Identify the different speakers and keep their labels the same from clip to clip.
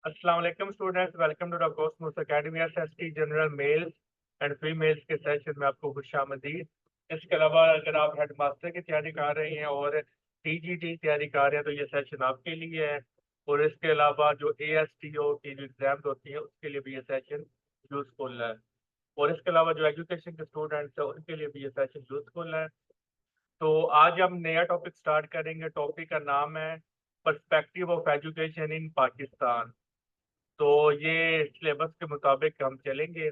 Speaker 1: अस्सलाम वालेकुम students, welcome to the Cosmos Academy SST general males and females के session में आपको खुशामदीद। इसके अलावा अगर आप हेड मास्टर की तैयारी कर रहे हैं और टीजीटी तैयारी कर रहे हैं तो ये सेशन आपके लिए है। और इसके अलावा जो एएसटीओ की जो एग्जाम्स होती हैं उसके लिए भी ये सेशन यूजफुल है। और इसके अलावा जो एजुकेशन के स्टूडेंट्स हैं उनके लिए भी ये सेशन यूजफुल है। तो आज हम नया टॉपिक स्टार्ट करेंगे। टॉपिक का नाम है perspective of education in Pakistan. तो ये सिलेबस के मुताबिक हम चलेंगे।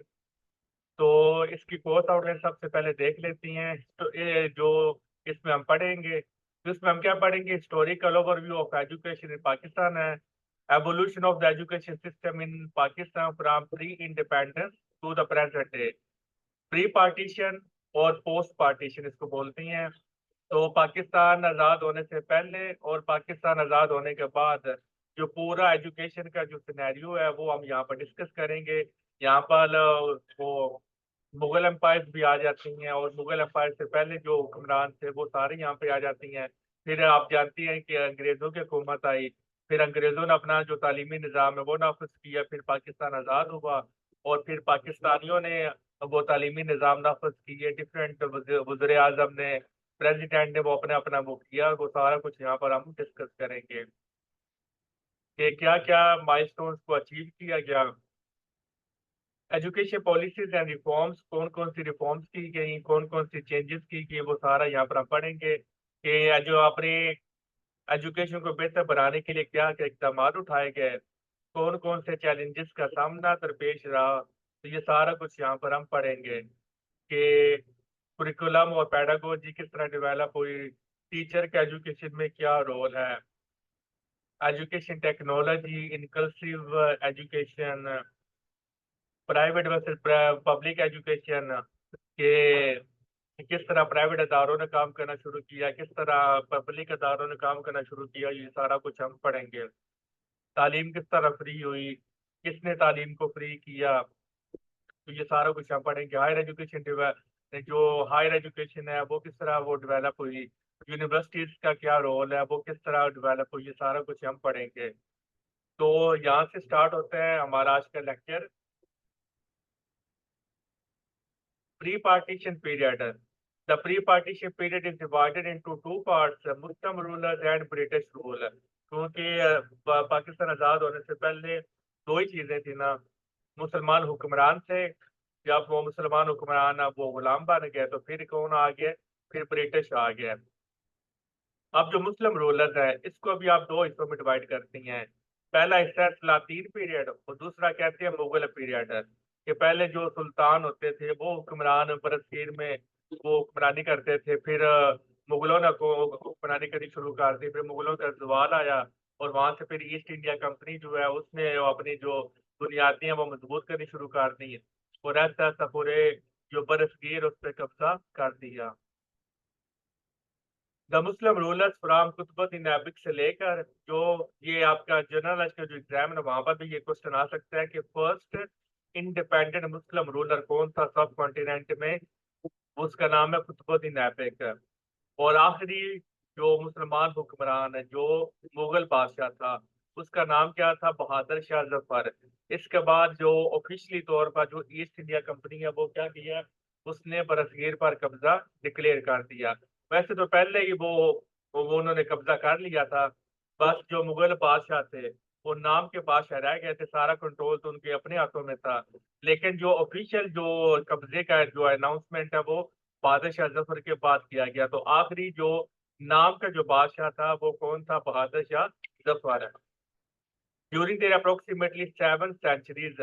Speaker 1: तो इसकी कोर्स आउटलाइन सबसे पहले देख लेती हैं। तो ये जो इसमें हम पढ़ेंगे, तो इसमें हम क्या पढ़ेंगे? Historical overview of education in Pakistan है। Evolution of the education system in Pakistan from pre independence to the present day. Pre partition और पोस्ट पार्टीशन इसको बोलती हैं। तो पाकिस्तान आज़ाद होने से पहले और पाकिस्तान आज़ाद होने के बाद जो पूरा एजुकेशन का जो सिनेरियो है वो हम यहाँ पर डिस्कस करेंगे। यहाँ पर वो मुगल एम्पायर भी आ जाती हैं और मुगल एम्पायर से पहले जो हुक्मरान थे वो सारे यहाँ पे आ जाती हैं। फिर आप जानती हैं कि अंग्रेज़ों की हुकूमत आई। फिर अंग्रेज़ों ने अपना जो तालीमी निज़ाम है वो नाफिज किया। फिर पाकिस्तान आज़ाद हुआ और फिर पाकिस्तानियों ने वो तालीमी निज़ाम नाफिज किए। डिफरेंट वज़ीर आज़म ने, प्रेसिडेंट ने वो अपने अपना वो किया। वो सारा कुछ यहाँ पर हम डिस्कस करेंगे कि क्या क्या माइलस्टोन्स को अचीव किया गया। एजुकेशन पॉलिसीज एंड रिफॉर्म्स, कौन कौन सी रिफॉर्म्स की गई, कौन कौन सी चेंजेस की गई, वो सारा यहाँ पर हम पढ़ेंगे कि जो अपने एजुकेशन को बेहतर बनाने के लिए क्या क्या इकदाम उठाए गए, कौन कौन से चैलेंजेस का सामना दरपेश रहा। तो ये सारा कुछ यहाँ पर हम पढ़ेंगे कि कुरिकुलम और पेडागोजी किस तरह डेवलप हुई, टीचर के एजुकेशन में क्या रोल है, education technology, inclusive education, private versus public education के किस तरह प्राइवेट अदारों ने काम करना शुरू किया, किस तरह पब्लिक अदारों ने काम करना शुरू किया, ये सारा कुछ हम पढ़ेंगे। तालीम किस तरह फ्री हुई, किसने तालीम को फ्री किया, तो ये सारा कुछ हम पढ़ेंगे। हायर एजुकेशन जो हायर एजुकेशन है वो किस तरह वो डेवलप हुई, यूनिवर्सिटीज का क्या रोल है, वो किस तरह डेवलप हुई, ये सारा कुछ हम पढ़ेंगे। तो यहाँ से स्टार्ट होता है हमारा आज का lecture. Pre-partition period. The pre-partition period is divided into two parts, Muslim rulers and British rule. क्योंकि पाकिस्तान आज़ाद होने से पहले दो ही चीज़ें थी ना, मुसलमान हुक्मरान थे। जब वो मुसलमान हुक्मरान अब वो गुलाम बन गए तो फिर कौन आ गया? फिर ब्रिटिश आ गया। अब जो मुस्लिम रूलर्स है इसको भी आप दो हिस्सों में डिवाइड करती हैं। पहला हिस्सा है सलातीन पीरियड और दूसरा कहते हैं मुगल पीरियड। कि पहले जो सुल्तान होते थे वो हुक्मरान बरसगीर में वो हुक्मरानी करते थे। फिर मुगलों ने को हुक्मरानी करनी शुरू कर दी। फिर मुगलों का जवाल आया और वहां से फिर ईस्ट इंडिया कंपनी जो है उसने अपनी जो बुनियादें हैं वो मजबूत करनी शुरू कर दी और ऐसा ऐसा पूरे जो बरसगीर उस पर कब्जा कर दिया। The Muslim rulers from Qutbuddin Aibak से लेकर जो ये आपका जनरल का जो एग्जाम है वहां पर भी ये क्वेश्चन आ सकता है कि फर्स्ट इंडिपेंडेंट मुस्लिम रूलर कौन था सब कॉन्टिनेंट में? उसका नाम है कुतुबुद्दीन ऐबिक। और आखिरी जो मुसलमान हुक्मरान है जो मुगल बादशाह था उसका नाम क्या था? बहादुर शाह जफर। इसके बाद जो ऑफिशियली तौर पर जो ईस्ट इंडिया कंपनी है वो क्या किया? उसने बरसगीर पर कब्जा डिक्लेयर कर दिया। वैसे तो पहले ही वो उन्होंने कब्जा कर लिया था। बस जो मुगल बादशाह थे वो नाम के बादशाह रह गए थे, सारा कंट्रोल तो उनके अपने हाथों में था। लेकिन जो ऑफिशियल जो कब्जे का जो अनाउंसमेंट है वो बहादुर शाह जफर के बाद किया गया। तो आखिरी जो नाम का जो बादशाह था वो कौन था? Bahadur Shah Zafar. During their approximately 7 centuries,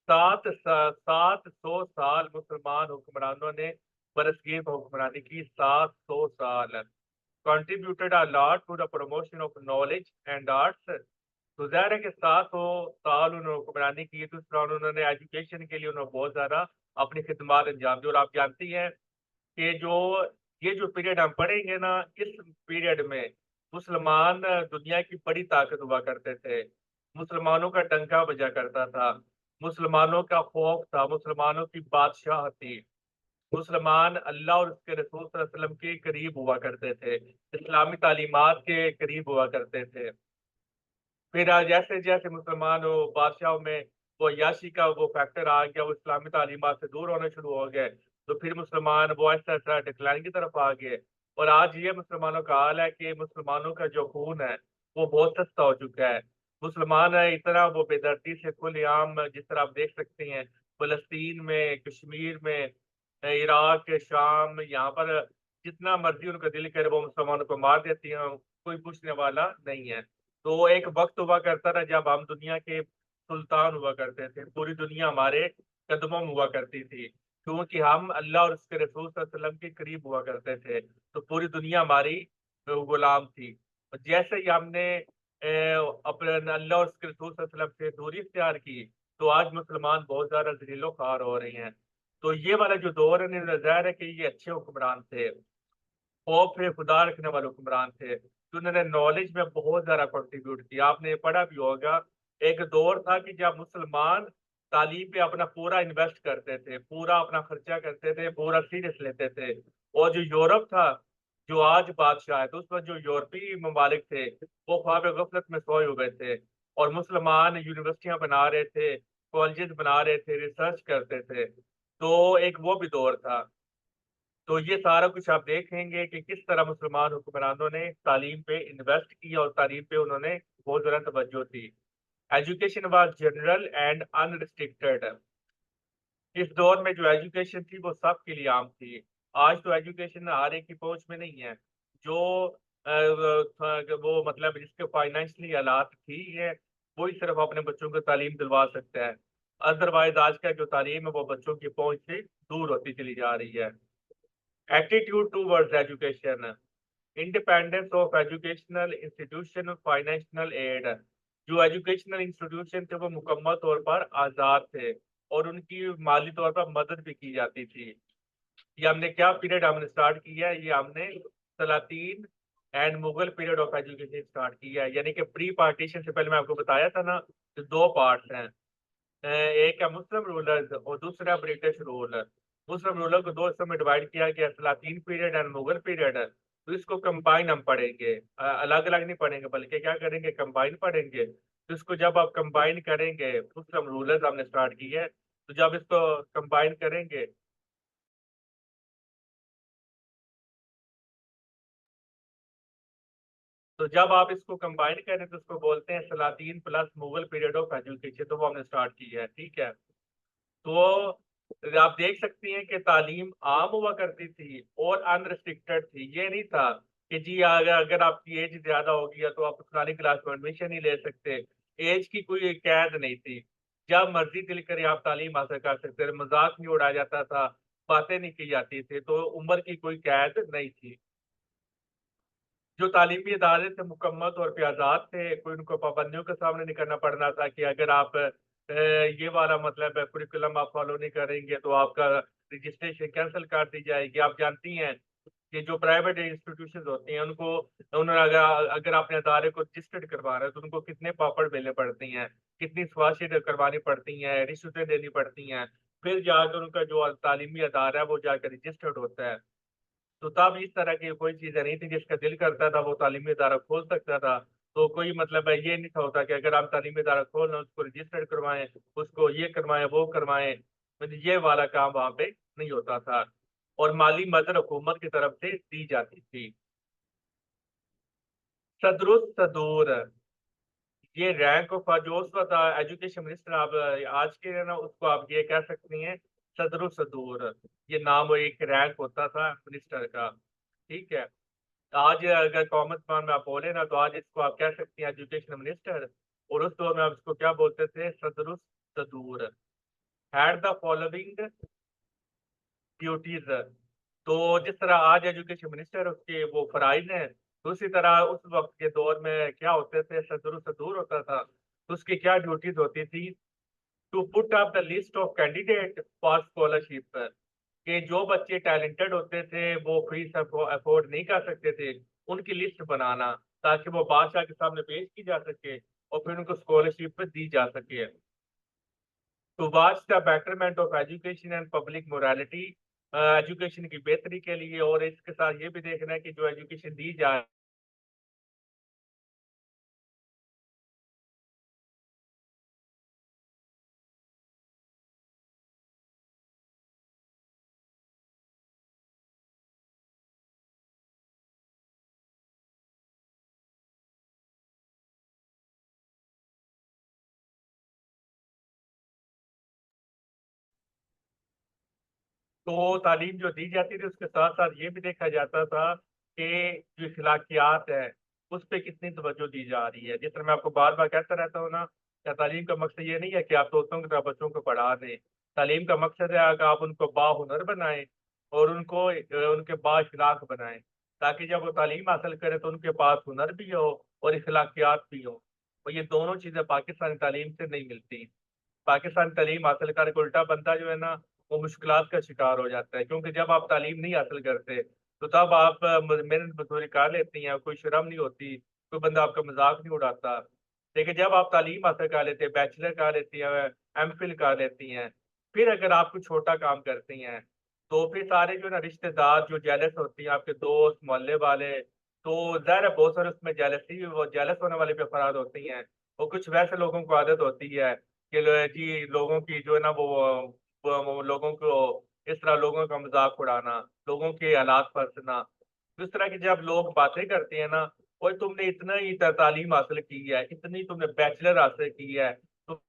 Speaker 1: 700 साल मुसलमान हुक्मरानों ने बरसगीर पर हुक्मरानी की। 700 साल। Contributed a lot to the promotion of knowledge and arts. तो ज़ाहिर है कि 700 साल उन्होंने हुक्मरानी की। दूसरा उन्होंने एजुकेशन के लिए उन्होंने बहुत ज़्यादा अपनी खिदमत अंजाम दी। और आप जानती हैं कि जो ये जो पीरियड हम पढ़ेंगे ना, इस पीरियड में मुसलमान दुनिया की बड़ी ताकत हुआ करते थे। मुसलमानों का डंका बजा करता था, मुसलमानों का खौफ था, मुसलमानों की बादशाह थी। मुसलमान अल्लाह और उसके रसूल सल्लल्लाहु अलैहि वसल्लम के करीब हुआ करते थे, इस्लामी तालीमात के करीब हुआ करते थे। फिर जैसे जैसे मुसलमान वो बादशाहों में वो अय्याशी का वो फैक्टर आ गया, वो इस्लामी तालीमात से दूर होने शुरू हो गए, तो फिर मुसलमान वो ऐसा डिक्लाइन की तरफ आ गए। और आज ये मुसलमानों का हाल है कि मुसलमानों का जो खून है वो बहुत सस्ता हो चुका है। मुसलमान है इतना वो बेदर्दी से खुलेआम, जिस तरह आप देख सकते हैं फलस्तीन में, कश्मीर में, इराक, शाम, यहाँ पर जितना मर्जी उनका दिल करे वो मुसलमानों को मार देती हैं, कोई पूछने वाला नहीं है। तो एक वक्त हुआ करता था जब हम दुनिया के सुल्तान हुआ करते थे, पूरी दुनिया हमारे कदमों में हुआ करती थी, क्योंकि हम अल्लाह और उसके रसूल सल्लल्लाहु अलैहि वसल्लम के करीब हुआ करते थे, तो पूरी दुनिया हमारी गुलाम थी। और जैसे ही हमने अपने अल्लाह और उसके रसूल सल्लल्लाहु अलैहि वसल्लम से दूरी इख्तियार की, तो आज मुसलमान बहुत ज्यादा जलीलो ख्वार हो रहे हैं। तो ये वाला जो दौर है, ज़ाहिर है कि ये अच्छे हुक्मरान थे, खौफ खुदा रखने वाले हुक्मरान थे, तो उन्होंने नॉलेज में बहुत ज़्यादा कंट्रीब्यूट किया। आपने पढ़ा भी होगा, एक दौर था कि जब मुसलमान तालीम पे अपना पूरा इन्वेस्ट करते थे, पूरा अपना खर्चा करते थे, पूरा सीरियस लेते थे। और जो यूरोप था, जो आज बादशाह है, तो उस वक़्त जो यूरोपीय ममालिक थे, वो ख्वाब गफलत में सोए हुए थे और मुसलमान यूनिवर्सिटियाँ बना रहे थे, कॉलेजेस बना रहे थे, रिसर्च करते थे। तो एक वो भी दौर था। तो ये सारा कुछ आप देखेंगे कि किस तरह मुसलमान हुक्मरानों ने तालीम पे इन्वेस्ट किया और तालीम पे उन्होंने बहुत ज़्यादा तवज्जो दी। Education was general and unrestricted. इस दौर में जो एजुकेशन थी वो सबके लिए आम थी। आज तो एजुकेशन हर एक की पहुँच में नहीं है। जो वो मतलब जिसके फाइनेंशियली हालात ठीक है, वही सिर्फ अपने बच्चों को तालीम दिलवा सकता है। अदरवाइज़ आज का जो तालीम है वो बच्चों की पहुँच से दूर होती चली जा रही है। Attitude towards education, independence of educational institution, financial aid. जो एजुकेशनल इंस्टीट्यूशन थे वो मुकम्मल तौर पर आज़ाद थे और उनकी माली तौर पर मदद भी की जाती थी। ये हमने क्या पीरियड हमने स्टार्ट किया है, ये हमने सलातीन and Mughal period of education start किया है। यानी कि प्री पार्टीशन से पहले मैं आपको बताया था ना, तो दो पार्ट्स हैं। एक है मुस्लिम रूलर्स और दूसरा ब्रिटिश रूलर। मुस्लिम रूलर को दो हिस्सों में डिवाइड किया गया, सलातीन पीरियड एंड मुगल पीरियड। तो इसको कंबाइन हम पढ़ेंगे, अलग अलग नहीं पढ़ेंगे, बल्कि क्या करेंगे, कंबाइन पढ़ेंगे। तो इसको जब आप कंबाइन करेंगे, मुस्लिम रूलर्स हमने स्टार्ट की है, तो जब इसको कंबाइन करेंगे, तो जब आप इसको कंबाइन करें तो उसको बोलते हैं सलातीन plus Mughal period of education, तो वो हमने स्टार्ट की है, ठीक है। तो आप देख सकती हैं कि तालीम आम हुआ करती थी और अनरिस्ट्रिक्टेड थी। ये नहीं था कि जी अगर अगर आपकी एज ज्यादा होगी है तो आप फलानी क्लास में एडमिशन नहीं ले सकते। एज की कोई कैद नहीं थी, जब मर्जी दिल करे आप तालीम हासिल कर सकते थे, मजाक नहीं उड़ाया जाता था, बातें नहीं की जाती थी, तो उम्र की कोई कैद नहीं थी। जो तालीमी इदारे थे मुकम्मल तौर पे आज़ाद थे, कोई उनको पाबंदियों का सामना नहीं करना पड़ना था कि अगर आप ये वाला मतलब कुरिकुलम आप फॉलो नहीं करेंगे तो आपका रजिस्ट्रेशन कैंसिल कर दी जाएगी। आप जानती हैं कि जो प्राइवेट इंस्टीट्यूशंस होती हैं उनको, उन्होंने अगर अगर अपने अदारे को रजिस्टर्ड करवा रहे हैं तो उनको कितने पापड़ बेलने पड़ती हैं, कितनी सिफारिशें करवानी पड़ती हैं, रिश्वतें देनी पड़ती हैं, फिर जाकर उनका जो तालीमी अदारा है वो जाकर रजिस्टर्ड होता है। तो तब इस तरह की कोई चीजें नहीं थी, जिसका दिल करता था वो तालीमी इदारा खोल सकता था। तो कोई मतलब है ये नहीं था होता कि अगर आप तालीमी इदारा खोल रहे हैं उसको रजिस्टर्ड करवाएं, उसको ये करवाएं वो करवाएं, मतलब ये वाला काम वहां पे नहीं होता था। और माली मदद हुकूमत की तरफ से दी जाती थी। सदरुस सदूर, ये रैंक ऑफ जो उस वक्त एजुकेशन मिनिस्टर आप आज के है ना उसको आप ये कह सकती हैं सदरुस सदूर। ये नाम एक रैंक होता था मिनिस्टर का, ठीक है। आज अगर कॉमर्स मान में आप बोले ना तो आज इसको आप कह सकते हैं एजुकेशन मिनिस्टर। और उस दौर में आप इसको क्या बोलते थे, सदरुस सदूर। Had the following duties. तो जिस तरह आज एजुकेशन मिनिस्टर उसके वो फराइज हैं, तो उसी तरह उस वक्त के दौर में क्या होते थे, सदरुस सदूर होता था, तो उसकी क्या ड्यूटीज होती थी, to put up the list of candidate for scholarship. कि जो बच्चे टैलेंटेड होते थे वो फीस अफोर्ड नहीं कर सकते थे, उनकी लिस्ट बनाना, ताकि वो बादशाह के सामने पेश की जा सके और फिर उनको स्कॉलरशिप दी जा सके। To watch the betterment of education and public morality, education की बेहतरी के लिए, और इसके साथ ये भी देखना है कि जो एजुकेशन दी जा تو तालीम जो दी जाती थी उसके साथ साथ ये भी देखा जाता था कि जो अखलाकियात है उस पे कितनी तवज्जो दी जा रही है। जिस तरह मैं आपको बार बार कहता रहता हूँ ना, क्या तालीम का मकसद ये नहीं है कि आप दोस्तों की तरह बच्चों को पढ़ा दें। तालीम का मकसद है कि आप उनको बाहुनर बनाएं और उनको उनके बाअखलाक बनाएं, ताकि जब वो तालीम हासिल करें तो उनके पास हुनर भी हो और अखलाकियात भी हो। और ये दोनों चीज़ें पाकिस्तानी तालीम से नहीं मिलती। पाकिस्तान तालीम हासिल करके उल्टा बंदा जो है ना, वो मुश्किलात का शिकार हो जाता है, क्योंकि जब आप तालीम नहीं हासिल करते तो तब आप मेहनत मजदूरी कर लेती हैं, कोई शर्म नहीं होती, कोई बंदा आपका मजाक नहीं उड़ाता। लेकिन जब आप तालीम हासिल कर लेते हैं, बैचलर कर लेती हैं, एमफिल कर लेती हैं, फिर अगर आप कुछ छोटा काम करती हैं तो फिर सारे जो है ना रिश्तेदार जो जेलस होती हैं, आपके दोस्त मोहल्ले वाले, तो ज़ाहिर है बहुत सारे उसमें जेलसी वो जेलस होने वाले भी अफराद होती हैं। और कुछ वैसे लोगों को आदत होती है कि जी लोगों की जो है ना वो लोगों को इस तरह लोगों का मजाक उड़ाना, लोगों के हालात परसना। तो इस तरह की जब लोग बातें करते हैं ना, और तुमने इतना ही तालीम हासिल की है, इतनी तुमने बैचलर हासिल की है, तो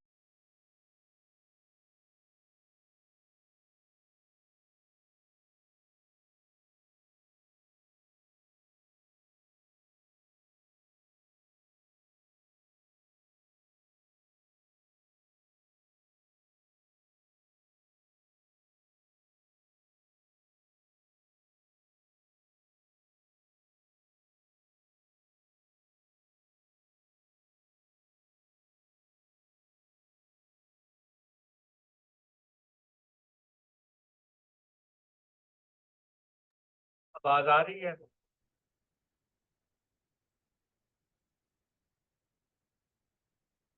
Speaker 1: आवाज आ रही है।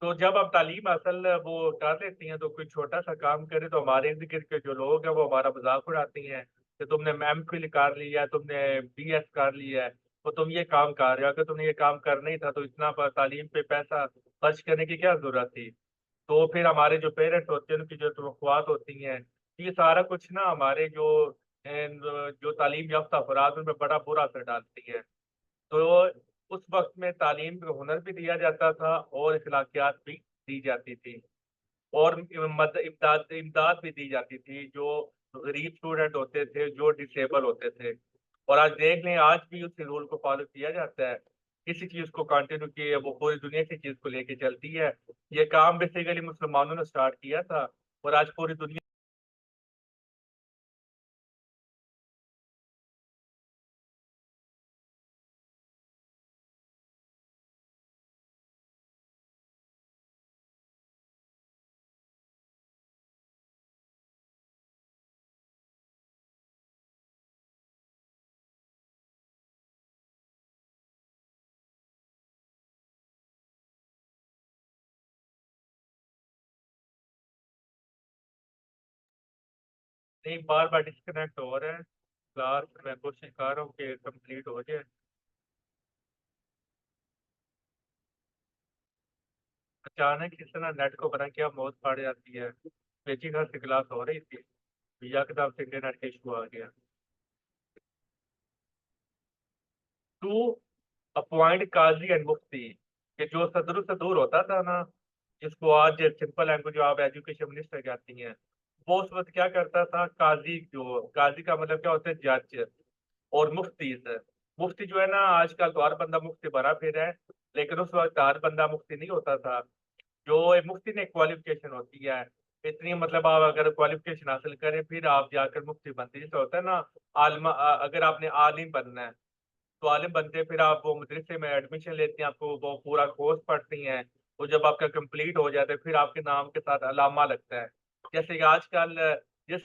Speaker 1: तो जब आप तालीम हासिल वो कर लेती हैं तो कोई छोटा सा काम करे तो हमारे इर्द गिर्द के जो लोग हैं वो हमारा मजाक उड़ाती हैं कि तुमने एमफिल कर लिया है, तुमने बीएस कर लिया है, तो तुम ये काम कर रहे हो, अगर तुमने ये काम करना ही था तो इतना तालीम पे पैसा खर्च करने की क्या जरूरत थी। तो फिर हमारे जो पेरेंट्स होते हैं उनकी जो तवक्कुआत होती हैं, ये सारा कुछ ना हमारे जो तालीम याफ्ता अफराद उन पर बड़ा बुरा असर डालती है। तो उस वक्त में तालीम का हुनर भी दिया जाता था और अखलाकियात भी दी जाती थी, और इमदाद इमदाद भी दी जाती थी जो गरीब स्टूडेंट होते थे, जो डिसेबल होते थे। और आज देख लें, आज भी उस रूल को फॉलो किया जाता है। किसी चीज को कंटिन्यू किए, वो पूरी दुनिया की चीज को लेके चलती है। ये काम बेसिकली मुसलमानों ने स्टार्ट किया था और आज पूरी दुनिया। नहीं, बार बार डिस्कनेक्ट हो रहा है। क्लास मैं कोशिश कर रहा हूँ कि कंप्लीट हो जाए। अचानक इस तरह नेट को बना क्या मौत पड़ जाती है। बेची घर से क्लास हो रही थी, यकदम से इंटरनेट का इशू आ गया। टू अपॉइंट काजी एंड मुफ्ती, कि जो सदर से दूर होता था ना, जिसको आज सिंपल लैंग्वेज जो आप एजुकेशन मिनिस्टर कहती हैं, वो उस वक्त क्या करता था, काजी, जो काजी का मतलब क्या होता है, जज। और मुफ्ती से, मुफ्ती जो है ना, आजकल तो हर बंदा मुफ्ती बना फिर है, लेकिन उस वक्त हर बंदा मुफ्ती नहीं होता था। जो एक मुफ्ती ने क्वालिफिकेशन होती है, इतनी मतलब आप अगर क्वालिफिकेशन हासिल करें फिर आप जाकर मुफ्ती बनते हैं। जैसे होता है ना, अगर आपने आलिम बनना है तो आलिम बनते हैं, फिर आप वो मदरसे में एडमिशन लेते हैं, आपको वो पूरा कोर्स पढ़ती हैं। वो जब आपका कंप्लीट हो जाता है फिर आपके नाम के साथ अलामा लगता है। जैसे कि आजकल जिस